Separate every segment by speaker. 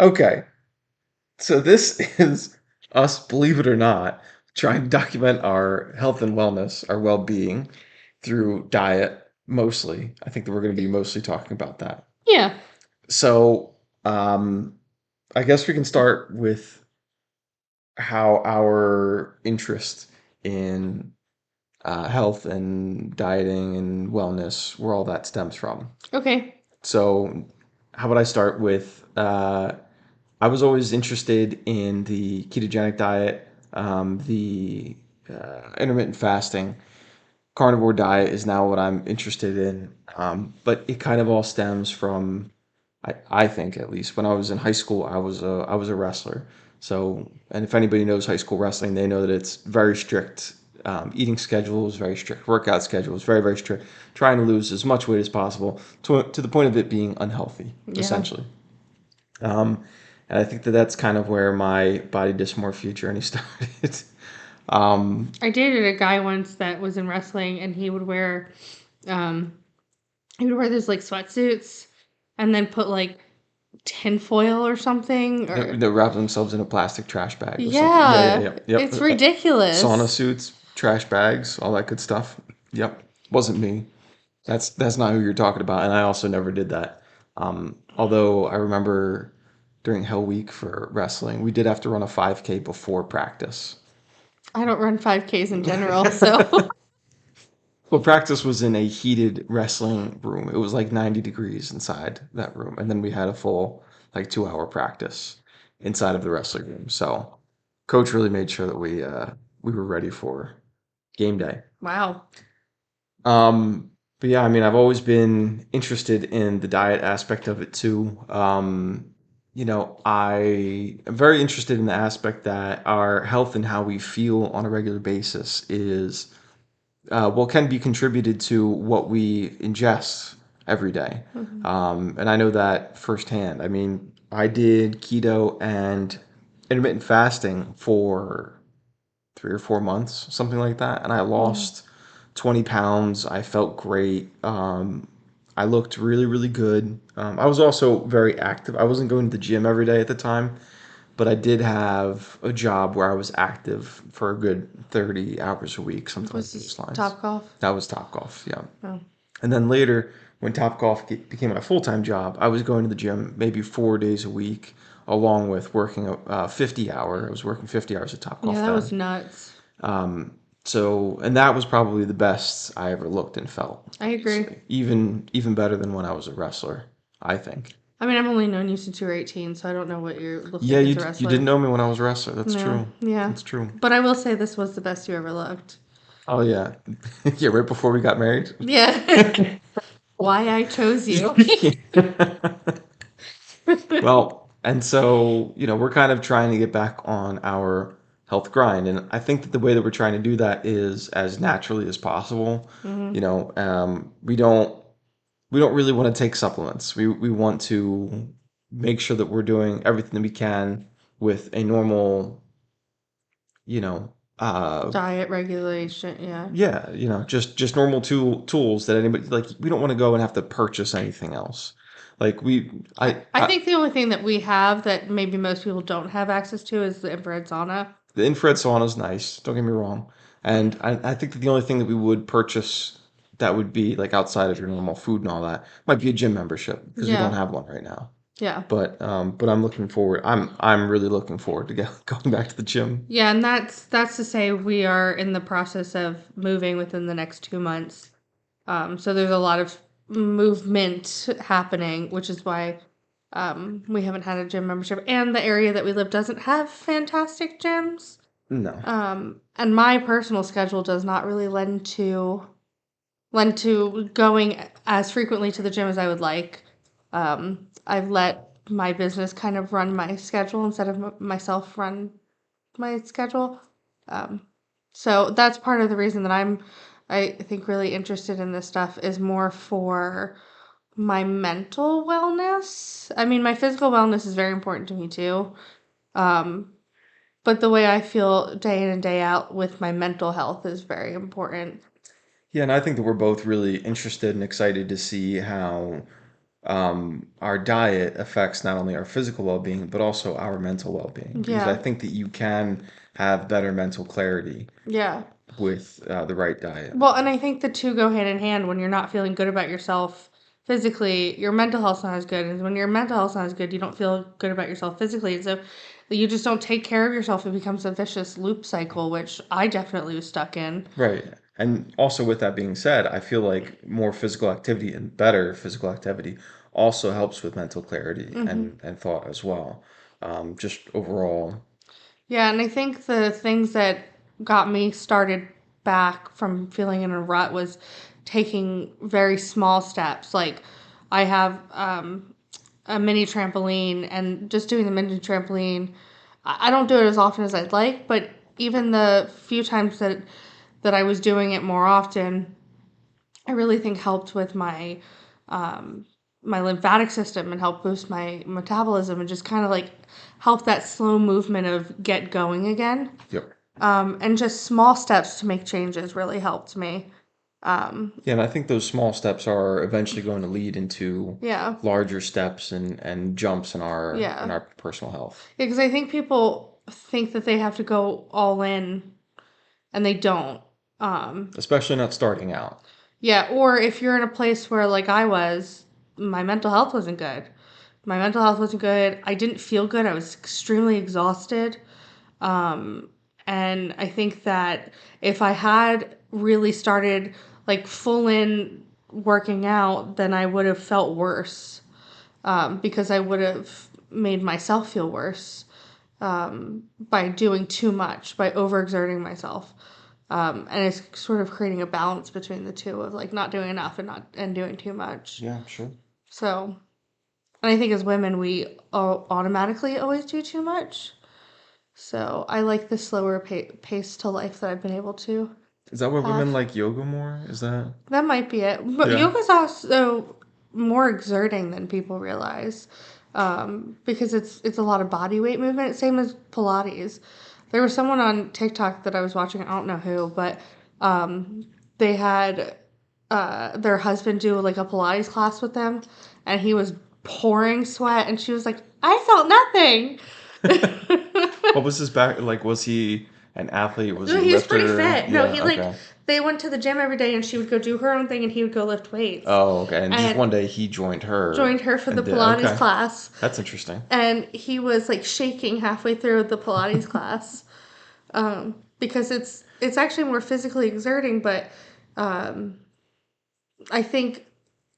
Speaker 1: Okay. So this is us, believe it or not, trying to document our health and wellness, our well-being through diet mostly. I think that we're going to be mostly talking about that.
Speaker 2: Yeah.
Speaker 1: So, um, I guess we can start with how our interest in health and dieting and wellness, where all that stems from.
Speaker 2: Okay.
Speaker 1: So, how about I start with I was always interested in the ketogenic diet, the intermittent fasting. Carnivore diet is now what I'm interested in, but it kind of all stems from, I think at least, when I was in high school, I was a wrestler. So, and if anybody knows high school wrestling, they know that it's very strict eating schedules, very strict workout schedules, very very strict. Trying to lose as much weight as possible to the point of it being unhealthy,
Speaker 2: Yeah.
Speaker 1: essentially. Um, and I think that that's kind of where my body dysmorphia journey started. um,
Speaker 2: I dated a guy once that was in wrestling, and um, he would wear those like sweatsuits, and then put like tinfoil or something, or
Speaker 1: that wrap themselves in a plastic trash bag with something. Yeah, yeah,
Speaker 2: yeah,
Speaker 1: yep, yep.
Speaker 2: it's
Speaker 1: Sauna
Speaker 2: ridiculous.
Speaker 1: suits, trash bags, all that good stuff. Yep, wasn't me. That's not who you're talking about, and I also never did that. Although I remember during Hell Week for wrestling, we did have to run a 5K before practice.
Speaker 2: I don't run 5Ks in general, so
Speaker 1: Well, practice was in a heated wrestling room. It was like 90 degrees inside that room, and then we had a full like 2 hour practice inside of the wrestling room. So, coach really made sure that we were ready for game day.
Speaker 2: wow.
Speaker 1: Um, but yeah, I mean, I've always been interested in the diet aspect of it too. I am very interested in the aspect that our health and how we feel on a regular basis is can be contributed to what we ingest every day.
Speaker 2: Mhm.
Speaker 1: And I know that firsthand. I mean, I did keto and intermittent fasting for 3 or 4 months, something like that, and I
Speaker 2: Yeah.
Speaker 1: lost 20 pounds. I felt great. I looked really, really good. I was also very active. I wasn't going to the gym every day at the time, but I did have a job where I was active for a good 30 hours a week, something like
Speaker 2: Was
Speaker 1: those
Speaker 2: this
Speaker 1: lines.
Speaker 2: Top Golf?
Speaker 1: That was Topgolf, yeah.
Speaker 2: Oh.
Speaker 1: And then later, when Topgolf became my full-time job, I was going to the gym maybe 4 days a week, along with working a 50 hour. I was working 50 hours at
Speaker 2: Yeah,
Speaker 1: Topgolf
Speaker 2: that was
Speaker 1: then.
Speaker 2: nuts.
Speaker 1: And that was probably the best I ever looked and felt.
Speaker 2: I agree.
Speaker 1: Even better than when I was a wrestler, I think.
Speaker 2: I mean, I've only known you since you were 18, so I don't know what you look
Speaker 1: Yeah,
Speaker 2: like as a
Speaker 1: you didn't
Speaker 2: wrestler.
Speaker 1: know me when I was a wrestler. That's
Speaker 2: No,
Speaker 1: true.
Speaker 2: yeah.
Speaker 1: That's true.
Speaker 2: But I will say this was the best you ever looked.
Speaker 1: Oh yeah, yeah. Right before we got married.
Speaker 2: Yeah. Why I chose you.
Speaker 1: Well, and so we're kind of trying to get back on our health grind, and I think that the way that we're trying to do that is as naturally as possible.
Speaker 2: Hmm.
Speaker 1: We don't really want to take supplements. We want to make sure that we're doing everything that we can with a normal, you know,
Speaker 2: Diet regulation, yeah.
Speaker 1: yeah, just normal tools that anybody like. We don't want to go and have to purchase anything else. Like
Speaker 2: I think the only thing that we have that maybe most people don't have access to is the infrared sauna.
Speaker 1: the infrared sauna is nice. Don't get me wrong, and I think that the only thing that we would purchase that would be like outside of your normal food and all that might be a gym membership because we don't
Speaker 2: Yeah,
Speaker 1: have one right now.
Speaker 2: yeah.
Speaker 1: But I'm looking forward. I'm really looking forward to going back to the gym.
Speaker 2: Yeah, and that's to say we are in the process of moving within the next 2 months. So there's a lot of movement happening, which is why we haven't had a gym membership. And the area that we live doesn't have fantastic gyms.
Speaker 1: No.
Speaker 2: And my personal schedule does not really lend to going as frequently to the gym as I would like. I've let my business kind of run my schedule instead of myself run my schedule. Um, so that's part of the reason that I think, really interested in this stuff is more for my mental wellness. I mean, my physical wellness is very important to me too. Um, but the way I feel day in and day out with my mental health is very important.
Speaker 1: Yeah, and I think that we're both really interested and excited to see how our diet affects not only our physical well-being, but also our mental well-being. Because I
Speaker 2: Yeah.
Speaker 1: think that you can have better mental clarity
Speaker 2: Yeah.
Speaker 1: with the right diet.
Speaker 2: Well, and I think the two go hand in hand. When you're not feeling good about yourself physically, your mental health's not as good. And when your mental health's not as good, you don't feel good about yourself physically. And so you just don't take care of yourself. It becomes a vicious loop cycle, which I definitely was stuck in.
Speaker 1: Right. And also, with that being said, I feel like more physical activity and better physical activity also helps with mental clarity
Speaker 2: Hmm.
Speaker 1: and thought as well. Just overall.
Speaker 2: Yeah, and I think the things that got me started back from feeling in a rut was taking very small steps. Like I have a mini trampoline, and just doing the mini trampoline. I don't do it as often as I'd like, but even the few times that I was doing it more often, I really think helped with um, my lymphatic system and helped boost my metabolism and just kind of like help that slow movement of get going again.
Speaker 1: Yep.
Speaker 2: And just small steps to make changes really helped me. Um,
Speaker 1: Yeah, and I think those small steps are eventually going to lead into
Speaker 2: yeah,
Speaker 1: larger steps and jumps in
Speaker 2: yeah.
Speaker 1: our personal health,
Speaker 2: Because I think people think that they have to go all in and they don't. Um,
Speaker 1: especially not starting out.
Speaker 2: yeah, or if you're in a place where, like I was, my mental health wasn't good. My mental health wasn't good. I didn't feel good. I was extremely exhausted. Um, and I think that if I had really started like full in working out, then I would have felt worse because I would have made myself feel worse by doing too much, by overexerting myself. And it's sort of creating a balance between the two of like not doing enough and not and doing too much.
Speaker 1: Yeah, sure.
Speaker 2: So, and I think as women, we automatically always do too much. So I like the slower pace to life that I've been able to
Speaker 1: Is that why women
Speaker 2: have.
Speaker 1: like yoga more? Is that?
Speaker 2: That might be it. But
Speaker 1: Yeah.
Speaker 2: yoga's also more exerting than people realize, because it's a lot of body weight movement. Same as Pilates. There was someone on TikTok that I was watching. I don't know who, but they had their husband do like a Pilates class with them, and he was pouring sweat, and she was like, "I felt nothing."
Speaker 1: What was his back like? Was he an athlete? Was he
Speaker 2: No,
Speaker 1: a
Speaker 2: he was pretty
Speaker 1: lifter?
Speaker 2: fit. No,
Speaker 1: Yeah,
Speaker 2: he like
Speaker 1: okay.
Speaker 2: they went to the gym every day and she would go do her own thing and he would go lift weights.
Speaker 1: Oh, okay. And just one
Speaker 2: And
Speaker 1: day he joined her
Speaker 2: joined her for the
Speaker 1: and did.
Speaker 2: Pilates
Speaker 1: Okay.
Speaker 2: class
Speaker 1: That's interesting.
Speaker 2: and he was like shaking halfway through the Pilates class. Because it's actually more physically exerting, but um, I think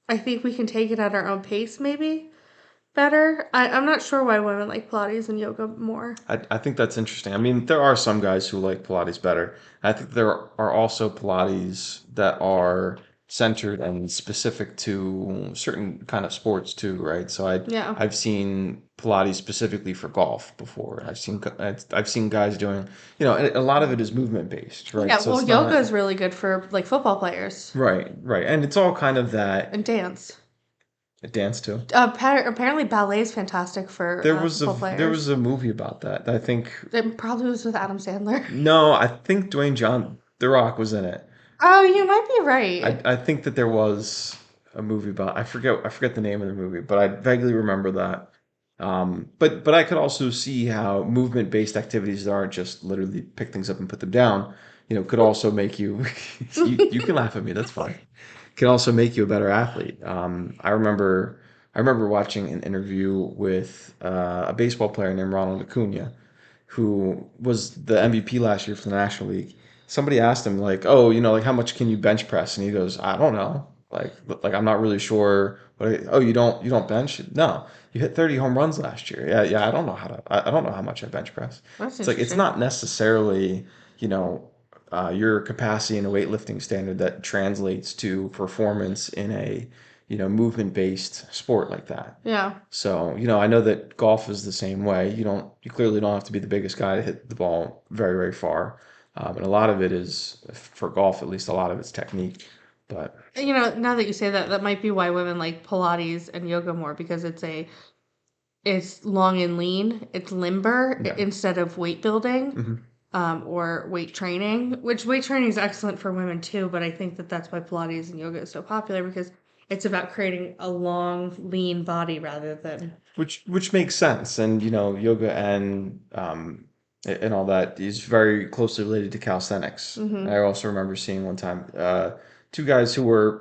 Speaker 2: I think we can take it at our own pace maybe better. I'm not sure why women like Pilates and yoga more.
Speaker 1: I think that's interesting. I mean, there are some guys who like Pilates better. I think there are also Pilates that are centered and specific to certain kind of sports too, right? So
Speaker 2: Yeah.
Speaker 1: I've seen Pilates specifically for golf before. I've seen guys doing, and a lot of it is movement based, right?
Speaker 2: Yeah,
Speaker 1: So
Speaker 2: well
Speaker 1: it's
Speaker 2: yoga
Speaker 1: not
Speaker 2: is really good for like football players
Speaker 1: right, right, and it's all kind of that
Speaker 2: and dance.
Speaker 1: dance too.
Speaker 2: Apparently, ballet is fantastic for football
Speaker 1: There was
Speaker 2: players.
Speaker 1: a movie about that. I think
Speaker 2: It probably was with Adam Sandler.
Speaker 1: no, I think The Rock was in it.
Speaker 2: Oh, you might be right.
Speaker 1: I think that there was a movie about I forget the name of the movie, but I vaguely remember that. But I could also see how movement based activities that aren't just literally pick things up and put them down, could also make you you can laugh at me, that's fine. Can also make you a better athlete. I remember watching an interview with a baseball player named Ronald Acuna, who was the MVP last year for the National League. Somebody asked him like, "Oh, like how much can you bench press?" And he goes, "I don't know. Like I'm not really sure." Oh, you don't bench? No, you hit 30 home runs last year. Yeah, yeah. I don't know I don't know how much I bench press.
Speaker 2: That's
Speaker 1: It's like it's
Speaker 2: interesting.
Speaker 1: not necessarily you know your capacity in a weightlifting standard that translates to performance in a movement based sport like that.
Speaker 2: Yeah.
Speaker 1: So, I know that golf is the same way. You clearly don't have to be the biggest guy to hit the ball very, very far. And a lot of it is, for golf at least, a lot of it's technique. But
Speaker 2: Now that you say that, that might be why women like Pilates and yoga more because it's long and lean, it's limber
Speaker 1: yeah.
Speaker 2: instead of weight building.
Speaker 1: Hmm.
Speaker 2: Or weight training, which weight training is excellent for women too, but I think that that's why Pilates and yoga is so popular because it's about creating a long, lean body rather than.
Speaker 1: Which makes sense, and yoga and all that is very closely related to calisthenics. I
Speaker 2: Hmm.
Speaker 1: also remember seeing one time two guys who were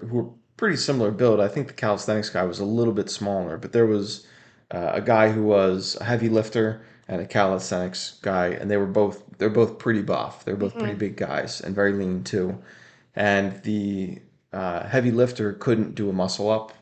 Speaker 1: pretty similar build. I think the calisthenics guy was a little bit smaller, but there was a guy who was a heavy lifter and a calisthenics guy, and they're both pretty buff. They're both pretty
Speaker 2: Hmm.
Speaker 1: big guys and very lean too. And the heavy lifter couldn't do a muscle up,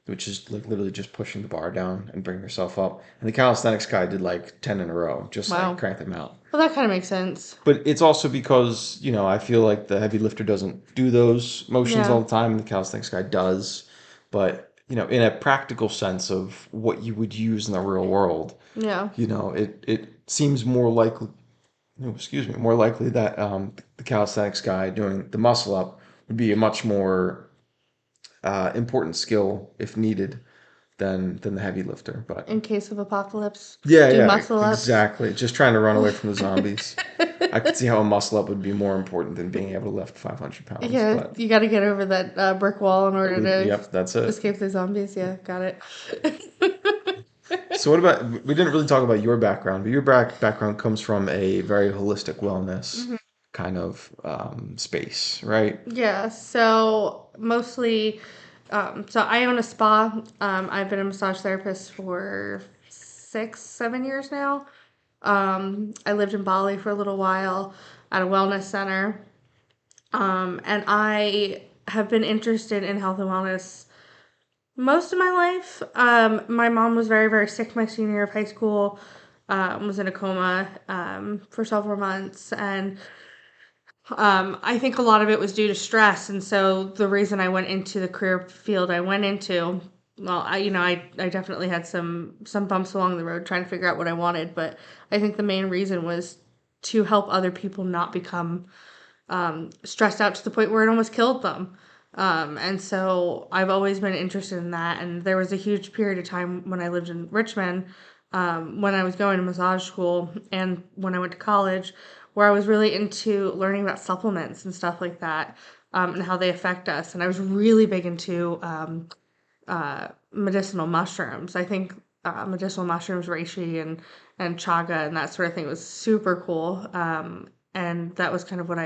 Speaker 1: which is like literally just pushing the bar down and bringing yourself up. And the calisthenics guy did like 10 in a row, just like
Speaker 2: Wow.
Speaker 1: crank them out.
Speaker 2: Well, that kind of makes sense.
Speaker 1: But it's also because, I feel like the heavy lifter doesn't do those motions
Speaker 2: Yeah.
Speaker 1: all the time, and the calisthenics guy does. But, in a practical sense of what you would use in the real world,
Speaker 2: Yeah.
Speaker 1: it seems more likely, excuse me, more likely that the calisthenics guy doing the muscle up would be a much more important skill if needed than the heavy lifter. But
Speaker 2: In case of apocalypse,
Speaker 1: yeah,
Speaker 2: do
Speaker 1: yeah,
Speaker 2: muscle ups.
Speaker 1: exactly. Just trying to run away from the zombies. I could see how a muscle up would be more important than being able to lift 500 pounds.
Speaker 2: Yeah,
Speaker 1: But
Speaker 2: you got to get over that brick wall in order to
Speaker 1: yep, that's it.
Speaker 2: escape the zombies. Yeah, got it.
Speaker 1: So what about, we didn't really talk about your background, but your background comes from a very holistic wellness
Speaker 2: Mhm.
Speaker 1: kind of space, right?
Speaker 2: Yeah, so mostly, so I own a spa. I've been a massage therapist for 6, 7 years now. I lived in Bali for a little while at a wellness center. And I have been interested in health and wellness most of my life. My mom was very, very sick my senior year of high school, was in a coma for several months. And I think a lot of it was due to stress. And so the reason I went into the career field I went into, well, I definitely had some bumps along the road trying to figure out what I wanted. But I think the main reason was to help other people not become stressed out to the point where it almost killed them. And so I've always been interested in that. And there was a huge period of time when I lived in Richmond, when I was going to massage school and when I went to college, where I was really into learning about supplements and stuff like that, and how they affect us. And I was really big into medicinal mushrooms. I think medicinal mushrooms, reishi and chaga and that sort of thing was super cool. And that was kind of what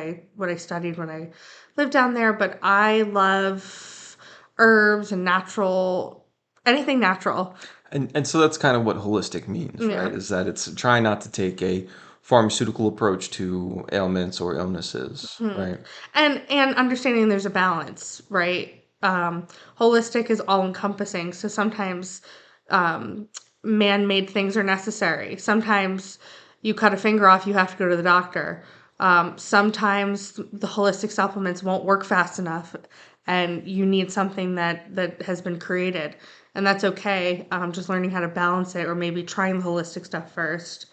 Speaker 2: I studied when I lived down there. But I love herbs and natural, anything natural.
Speaker 1: And so that's kind of what holistic means, right?
Speaker 2: Yeah.
Speaker 1: Is that it's trying not to take a pharmaceutical approach to ailments or illnesses,
Speaker 2: Hmm.
Speaker 1: right?
Speaker 2: And understanding there's a balance, right? Holistic is all encompassing. So sometimes um, man-made things are necessary. Sometimes you cut a finger off, you have to go to the doctor. Sometimes the holistic supplements won't work fast enough, and you need something that has been created, and that's okay. Just learning how to balance it, or maybe trying the holistic stuff first.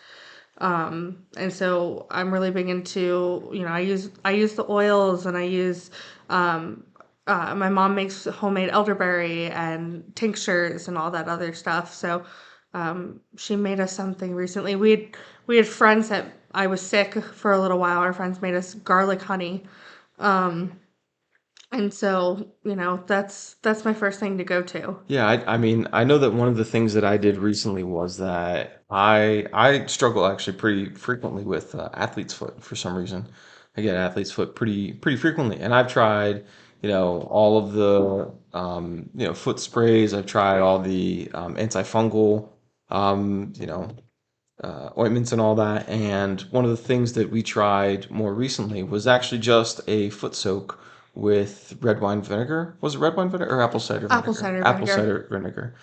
Speaker 2: And so I'm really big into, I use the oils and I use my mom makes homemade elderberry and tinctures and all that other stuff. So she made us something recently. We had friends that I was sick for a little while. Our friends made us garlic honey. Um, and so, that's my first thing to go to.
Speaker 1: Yeah, I mean, I know that one of the things that I did recently was that I struggle actually pretty frequently with athlete's foot for some reason. I get athlete's foot pretty frequently, and I've tried, all of the foot sprays. I've tried all the antifungal, ointments and all that. And one of the things that we tried more recently was actually just a foot soak with red wine vinegar. Was it red wine vinegar or apple cider
Speaker 2: Apple
Speaker 1: vinegar?
Speaker 2: cider
Speaker 1: Apple
Speaker 2: vinegar.
Speaker 1: cider vinegar.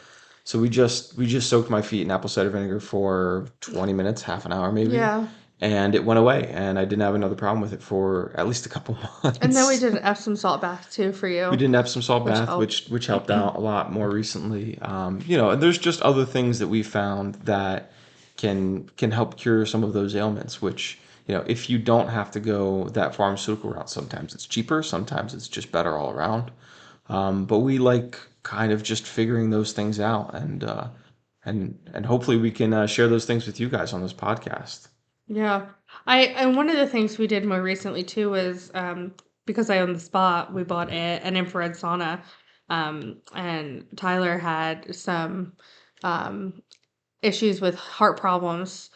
Speaker 1: So we just soaked my feet in apple cider vinegar for 20 minutes, half an hour maybe,
Speaker 2: Yeah.
Speaker 1: and it went away. And I didn't have another problem with it for at least a couple
Speaker 2: And then we
Speaker 1: months.
Speaker 2: did an Epsom salt bath too for
Speaker 1: We
Speaker 2: you,
Speaker 1: did an Epsom salt
Speaker 2: which
Speaker 1: bath,
Speaker 2: helped.
Speaker 1: which helped out a lot more recently. And there's just other things that we found that can help cure some of those ailments. Which if you don't have to go that pharmaceutical route, sometimes it's cheaper, sometimes it's just better all around. But we like kind of just figuring those things out, and hopefully we can share those things with you guys on this podcast.
Speaker 2: Yeah. And one of the things we did more recently too was because I own the spa, we bought an infrared sauna. And Tyler had some um, issues with heart problems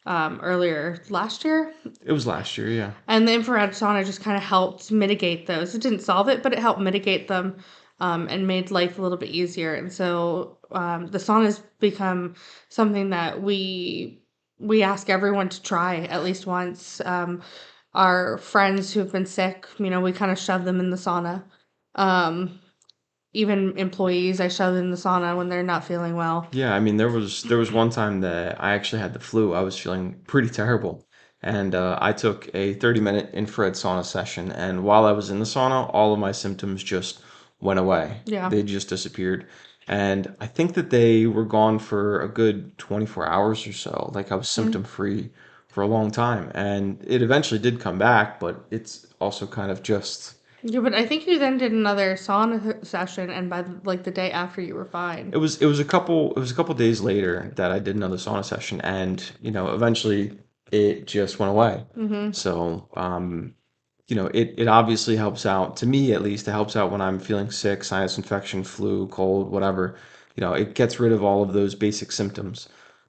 Speaker 2: earlier last year.
Speaker 1: It was last year, yeah.
Speaker 2: And the infrared sauna just kind of helped mitigate those. It didn't solve it, but it helped mitigate them and made life a little bit easier. And so the sauna has become something that we ask everyone to try at least once. Our friends who've been sick, we kind of shove them in the sauna. Um, Even employees, I shove in the sauna when they're not feeling well.
Speaker 1: Yeah, I mean there was one time that I actually had the flu. I was feeling pretty terrible, and I took a 30-minute infrared sauna session. And while I was in the sauna, all of my symptoms just went away.
Speaker 2: Yeah.
Speaker 1: They just disappeared, and I think that they were gone for a good 24 hours or so. Like I was symptom free for a long time, and it eventually did come back, but it's also kind of just
Speaker 2: Yeah, but I think you then did another sauna session, and by like the day after, you were
Speaker 1: it
Speaker 2: fine.
Speaker 1: was it was a couple days later that I did another sauna session, and eventually it just went away.
Speaker 2: Mm-hmm.
Speaker 1: So it obviously helps out, to me at least. It helps out when I'm feeling sick, sinus infection, flu, cold, whatever. It gets rid of all of those basic symptoms.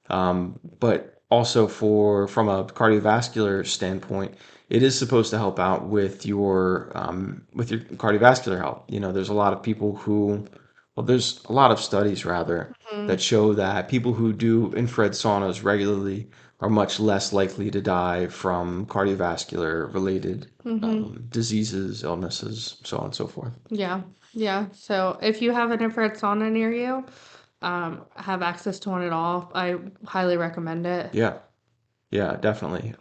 Speaker 1: But also from a cardiovascular standpoint, it is supposed to help out with your cardiovascular health. There's a lot of people who, well, there's a lot of studies rather
Speaker 2: Mm-hmm.
Speaker 1: that show that people who do infrared saunas regularly are much less likely to die from cardiovascular related
Speaker 2: Mm-hmm.
Speaker 1: diseases, illnesses, so on and so forth.
Speaker 2: Yeah. Yeah. So if you have an infrared sauna near you, have access to one at all, I highly recommend it.
Speaker 1: Yeah, yeah, definitely.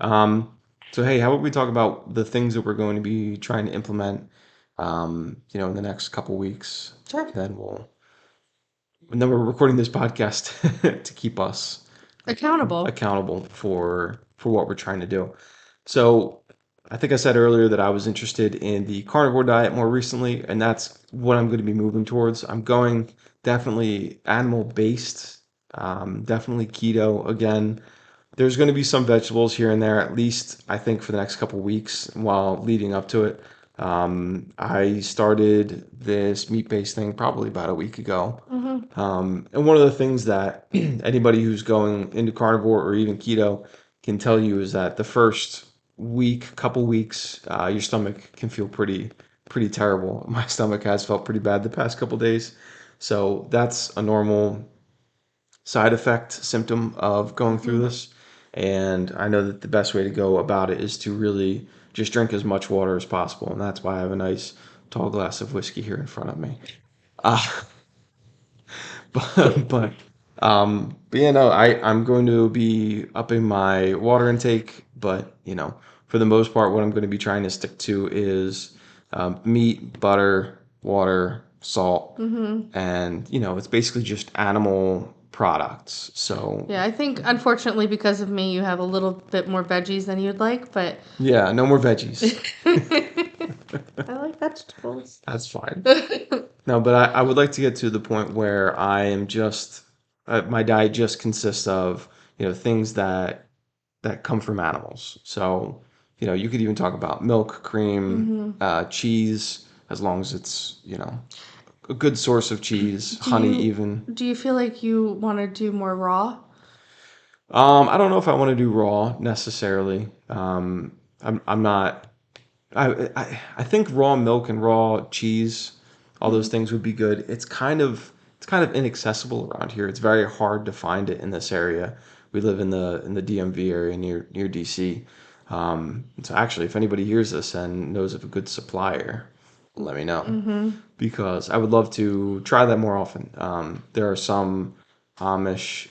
Speaker 1: So hey, how about we talk about the things that we're going to be trying to implement, in the next couple weeks.
Speaker 2: Sure.
Speaker 1: Then we're recording this podcast to keep us
Speaker 2: Accountable.
Speaker 1: accountable for what we're trying to do. So I think I said earlier that I was interested in the carnivore diet more recently, and that's what I'm going to be moving towards. I'm going definitely animal based, definitely keto again. There's going to be some vegetables here and there, at least I think for the next couple weeks while leading up to it. I started this meat-based thing probably about a week ago.
Speaker 2: Mm-hmm.
Speaker 1: And one of the things that anybody who's going into carnivore or even keto can tell you is that the first week, couple weeks, your stomach can feel pretty terrible. My stomach has felt pretty bad the past couple days. So that's a normal side effect symptom of going through
Speaker 2: Mm-hmm.
Speaker 1: this. And I know that the best way to go about it is to really just drink as much water as possible. And that's why I have a nice tall glass of whiskey here in front of me. Uh, but yeah, no, I'm going to be upping my water intake, but for the most part, what I'm going to be trying to stick to is meat, butter, water, salt,
Speaker 2: Mm-hmm.
Speaker 1: and it's basically just animal products. So
Speaker 2: Yeah, I think unfortunately because of me, you have a little bit more veggies than you'd like, but
Speaker 1: yeah, no more veggies.
Speaker 2: I like vegetables.
Speaker 1: That's fine. No, but I would like to get to the point where I am just my diet just consists of things that come from animals. So you could even talk about milk, cream,
Speaker 2: Mm-hmm.
Speaker 1: cheese, as long as it's a good source of cheese,
Speaker 2: Do
Speaker 1: honey
Speaker 2: you
Speaker 1: even.
Speaker 2: do you feel like you want to do more raw?
Speaker 1: I don't know if I want to do raw necessarily. I'm not. I think raw milk and raw cheese, all those
Speaker 2: Mm-hmm.
Speaker 1: things would be good. It's kind of inaccessible around here. It's very hard to find it in this area. We live in the DMV area near DC. So actually, if anybody hears this and knows of a good supplier, let me know
Speaker 2: Mm-hmm.
Speaker 1: because I would love to try that more often. There are some Amish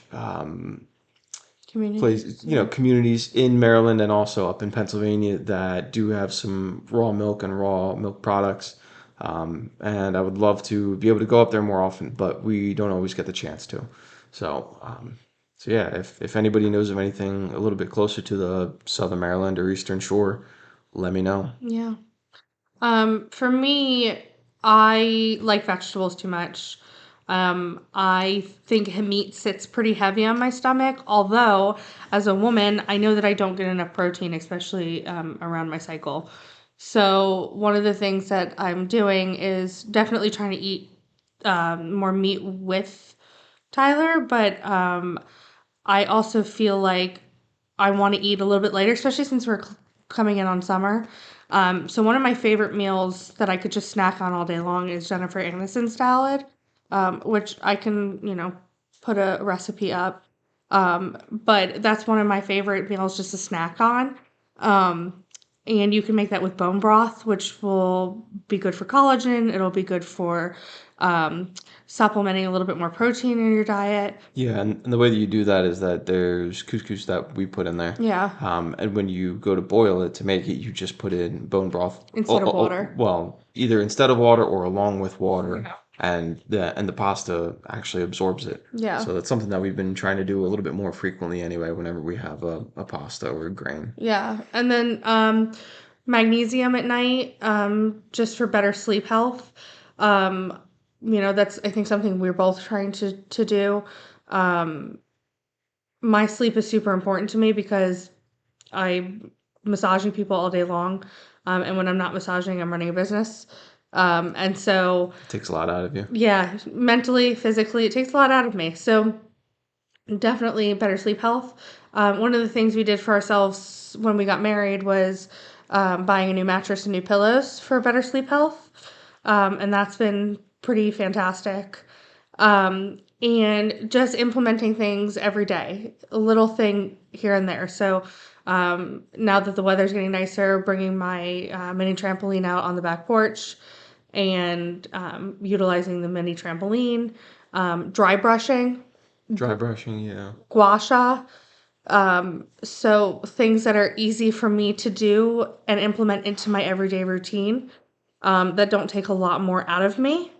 Speaker 2: Communities, yeah.
Speaker 1: communities in Maryland and also up in Pennsylvania that do have some raw milk and raw milk products. And I would love to be able to go up there more often, but we don't always get the chance to. So yeah, if anybody knows of anything a little bit closer to the Southern Maryland or Eastern Shore, let me know.
Speaker 2: Yeah. For me, I like vegetables too much. I think meat sits pretty heavy on my stomach, although as a woman, I know that I don't get enough protein, especially around my cycle. So one of the things that I'm doing is definitely trying to eat more meat with Tyler, but I also feel like I want to eat a little bit later, especially since we're coming in on summer. So one of my favorite meals that I could just snack on all day long is Jennifer Aniston's salad, which I can, put a recipe up. But that's one of my favorite meals just to snack on. Um, and you can make that with bone broth, which will be good for collagen. It'll be good for um, supplementing a little bit more protein in your diet.
Speaker 1: Yeah, and the way that you do that is that there's couscous that we put in there.
Speaker 2: Yeah,
Speaker 1: And when you go to boil it to make it, you just put in bone broth.
Speaker 2: instead of water.
Speaker 1: Well, either instead of water or along with water,
Speaker 2: Yeah.
Speaker 1: and the pasta actually absorbs it.
Speaker 2: Yeah.
Speaker 1: So that's something that we've been trying to do a little bit more frequently anyway, whenever we have a pasta or a grain.
Speaker 2: Yeah. And then magnesium at night, just for better sleep health. Um, that's I think something we're both trying to do. Um, my sleep is super important to me because I'm massaging people all day long. And when I'm not massaging, I'm running a business. And so,
Speaker 1: It takes a lot out of you.
Speaker 2: yeah, mentally, physically, it takes a lot out of me. So, definitely better sleep health. One of the things we did for ourselves when we got married was buying a new mattress and new pillows for better sleep health. And that's been pretty fantastic. And just implementing things every day, a little thing here and there. So now that the weather's getting nicer, bringing my mini trampoline out on the back porch and utilizing the mini trampoline, dry brushing,
Speaker 1: Dry brushing, yeah.
Speaker 2: gua sha. So things that are easy for me to do and implement into my everyday routine that don't take a lot more out of me.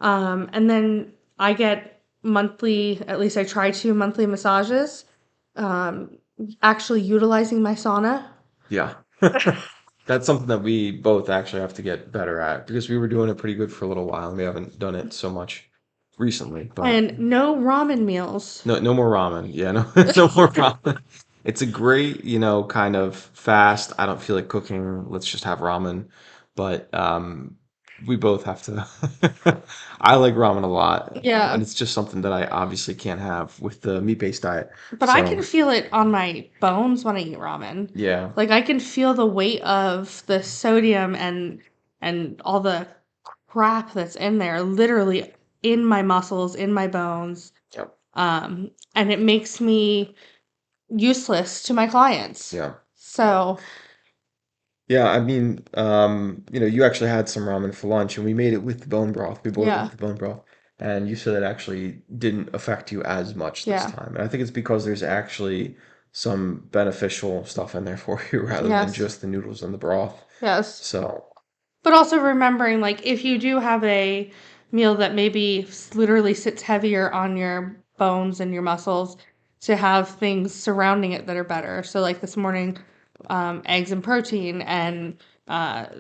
Speaker 2: And then I get monthly, at least I try to, monthly massages, um, actually utilizing my sauna.
Speaker 1: Yeah. That's something that we both actually have to get better at because we were doing it pretty good for a little while and we haven't done it so much recently. But
Speaker 2: And no ramen meals.
Speaker 1: no more ramen. Yeah, no, no more ramen. It's a great, kind of fast. I don't feel like cooking. Let's just have ramen. But we both have to. I like ramen a lot, and
Speaker 2: Yeah.
Speaker 1: it's just something that I obviously can't have with the meat-based diet.
Speaker 2: But I can
Speaker 1: So
Speaker 2: feel it on my bones when I eat ramen.
Speaker 1: yeah,
Speaker 2: Like I can feel the weight of the sodium and all the crap that's in there literally in my muscles, in my bones.
Speaker 1: yep,
Speaker 2: And it makes me useless to my clients.
Speaker 1: yeah.
Speaker 2: So,
Speaker 1: Yeah, I mean, you actually had some ramen for lunch, and we made it with the bone broth. We boiled it
Speaker 2: yeah.
Speaker 1: with the bone broth, and you said it actually didn't affect you as much this
Speaker 2: Yeah.
Speaker 1: time. And I think it's because there's actually some beneficial stuff in there for you rather than
Speaker 2: Yes.
Speaker 1: just the noodles and the broth.
Speaker 2: Yes.
Speaker 1: So,
Speaker 2: But also remembering, like, if you do have a meal that maybe literally sits heavier on your bones and your muscles, to have things surrounding it that are better. So, like this morning, eggs and protein, and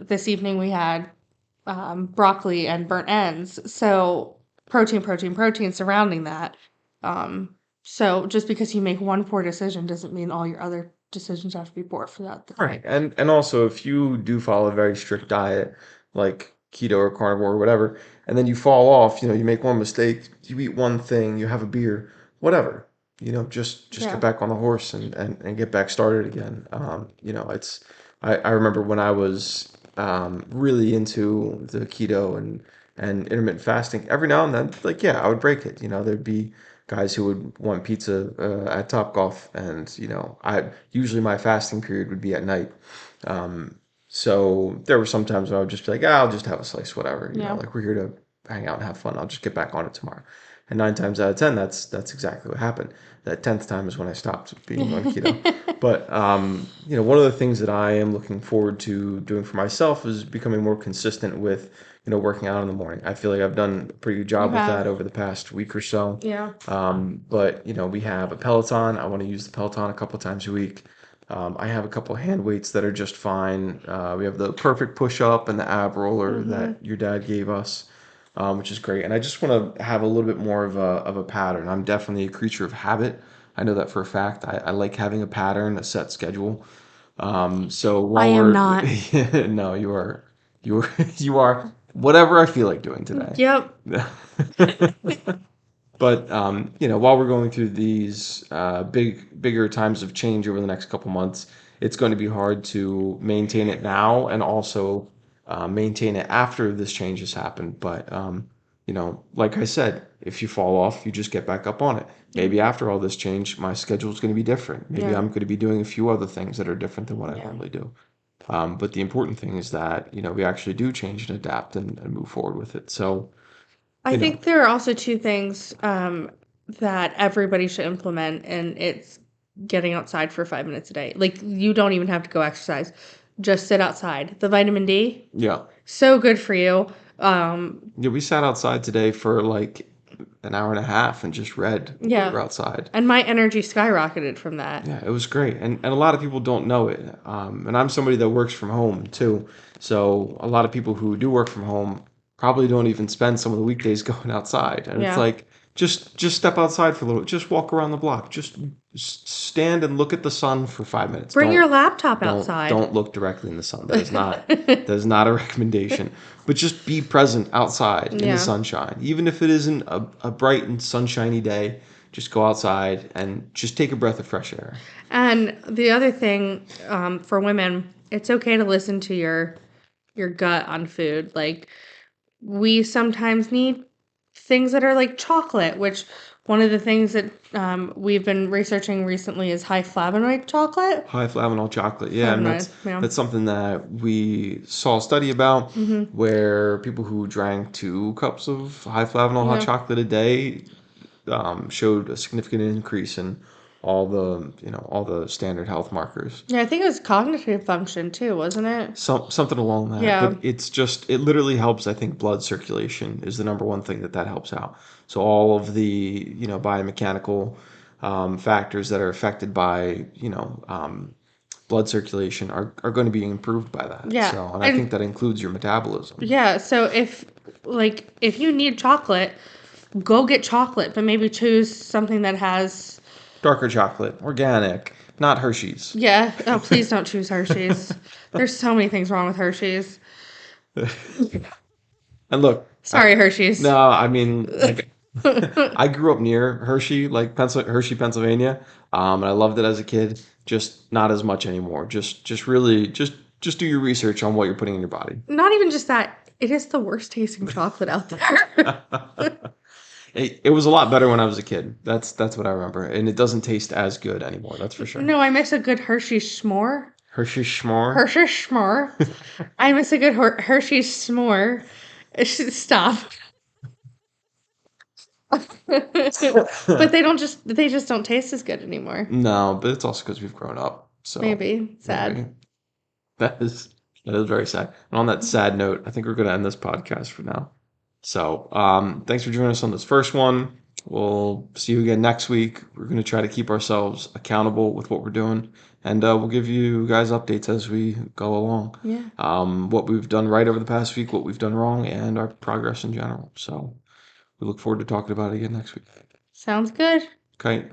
Speaker 2: this evening we had broccoli and burnt ends. So, protein, protein, protein surrounding that. Um, so, just because you make one poor decision doesn't mean all your other decisions have to be poor for that.
Speaker 1: right. And also if you do follow a very strict diet like keto or carnivore or whatever, and then you fall off, you make one mistake, you eat one thing, you have a beer, whatever. Just get
Speaker 2: Yeah.
Speaker 1: back on the horse and get back started again. It's I remember when I was really into the keto and intermittent fasting, every now and then, like yeah, I would break it. There'd be guys who would want pizza at Topgolf, and I usually my fasting period would be at night. So there were some times when I would just be like, I'll just have a slice, whatever.
Speaker 2: Yeah.
Speaker 1: Like we're here to hang out and have fun. I'll just get back on it tomorrow. And 9 times out of 10, that's exactly what happened. That 10th time is when I stopped being on keto. But one of the things that I am looking forward to doing for myself is becoming more consistent with working out in the morning. I feel like I've done a pretty good
Speaker 2: You
Speaker 1: job with that
Speaker 2: have.
Speaker 1: over the past week or so.
Speaker 2: Yeah.
Speaker 1: But we have a Peloton. I want to use the Peloton a couple times a week. I have a couple hand weights that are just fine. We have the perfect push up and the ab roller
Speaker 2: Mm-hmm.
Speaker 1: that your dad gave us, which is great. And I just want to have a little bit more of a pattern. I'm definitely a creature of habit. I know that for a fact. I like having a pattern, a set schedule. So
Speaker 2: I
Speaker 1: while
Speaker 2: am
Speaker 1: we're
Speaker 2: not.
Speaker 1: no, you are you are whatever I feel like doing today.
Speaker 2: Yep.
Speaker 1: But while we're going through these bigger times of change over the next couple months, it's going to be hard to maintain it now and also maintain it after this change has happened. But like I said, if you fall off, you just get back up on it.
Speaker 2: Yeah.
Speaker 1: Maybe after all this change, my schedule is going to be different. Maybe
Speaker 2: Yeah.
Speaker 1: I'm going to be doing a few other things that are different than what I
Speaker 2: Yeah.
Speaker 1: normally do. But the important thing is that we actually do change and adapt and move forward with it. So
Speaker 2: I
Speaker 1: you know,
Speaker 2: think there are also two things that everybody should implement, and it's getting outside for 5 minutes a day. Like, you don't even have to go exercise, just sit outside. The vitamin D,
Speaker 1: yeah.
Speaker 2: so good for you. Um,
Speaker 1: Yeah, we sat outside today for like an hour and a half and just read while we
Speaker 2: yeah,
Speaker 1: were outside.
Speaker 2: and my energy skyrocketed from that.
Speaker 1: Yeah, it was great. And a lot of people don't know it. And I'm somebody that works from home too. So a lot of people who do work from home probably don't even spend some of the weekdays going outside. And it's
Speaker 2: Yeah.
Speaker 1: like, just step outside for a little, just walk around the block. Just stand and look at the sun for 5 minutes.
Speaker 2: Bring
Speaker 1: Don't
Speaker 2: your laptop
Speaker 1: don't
Speaker 2: outside.
Speaker 1: don't look directly in the sun. That is not a recommendation. But just be present outside in the
Speaker 2: Yeah.
Speaker 1: sunshine. Even if it isn't a bright and sunshiny day, just go outside and just take a breath of fresh air.
Speaker 2: And the other thing, for women, it's okay to listen to your gut on food. Like, we sometimes need things that are like chocolate, which one of the things that we've been researching recently is high flavonoid chocolate.
Speaker 1: High flavanol chocolate, yeah, and
Speaker 2: Flavonoid,
Speaker 1: that's
Speaker 2: yeah.
Speaker 1: that's something that we saw a study about
Speaker 2: Mm-hmm.
Speaker 1: where people who drank 2 cups of high flavanol hot
Speaker 2: Yeah.
Speaker 1: chocolate a day showed a significant increase in all the standard health markers.
Speaker 2: Yeah, I think it was cognitive function too, wasn't it?
Speaker 1: Something along that,
Speaker 2: Yeah.
Speaker 1: but it literally helps. I think blood circulation is the number one thing that helps out. So all of the biomechanical factors that are affected by blood circulation are going to be improved by that.
Speaker 2: Yeah.
Speaker 1: So, and I think
Speaker 2: And
Speaker 1: that includes your metabolism.
Speaker 2: yeah, so if you need chocolate, go get chocolate, but maybe choose something that has.
Speaker 1: Darker chocolate, organic, not Hershey's.
Speaker 2: Yeah. Oh, please don't choose Hershey's. There's so many things wrong with Hershey's.
Speaker 1: And look,
Speaker 2: Sorry, Hershey's.
Speaker 1: no, I mean, like, I grew up near Hershey, like Hershey, Pennsylvania, and I loved it as a kid. Just not as much anymore. Just really, just do your research on what you're putting in your body.
Speaker 2: Not even just that. It is the worst tasting chocolate out there.
Speaker 1: It was a lot better when I was a kid. That's what I remember, and it doesn't taste as good anymore. That's for sure.
Speaker 2: No, I miss a good Hershey s'more.
Speaker 1: Hershey Schmore.
Speaker 2: Hershey s'more. I miss a good Hershey s'more. Stop. But they just don't taste as good anymore.
Speaker 1: No, but it's also because we've grown up. So
Speaker 2: Maybe. Sad.
Speaker 1: maybe that is that is very sad. And on that sad note, I think we're going to end this podcast for now. So thanks for joining us on this first one. We'll see you again next week. We're going to try to keep ourselves accountable with what we're doing, and we'll give you guys updates as we go along.
Speaker 2: Yeah.
Speaker 1: What we've done right over the past week, what we've done wrong, and our progress in general. So we look forward to talking about it again next week.
Speaker 2: Sounds good.
Speaker 1: Okay.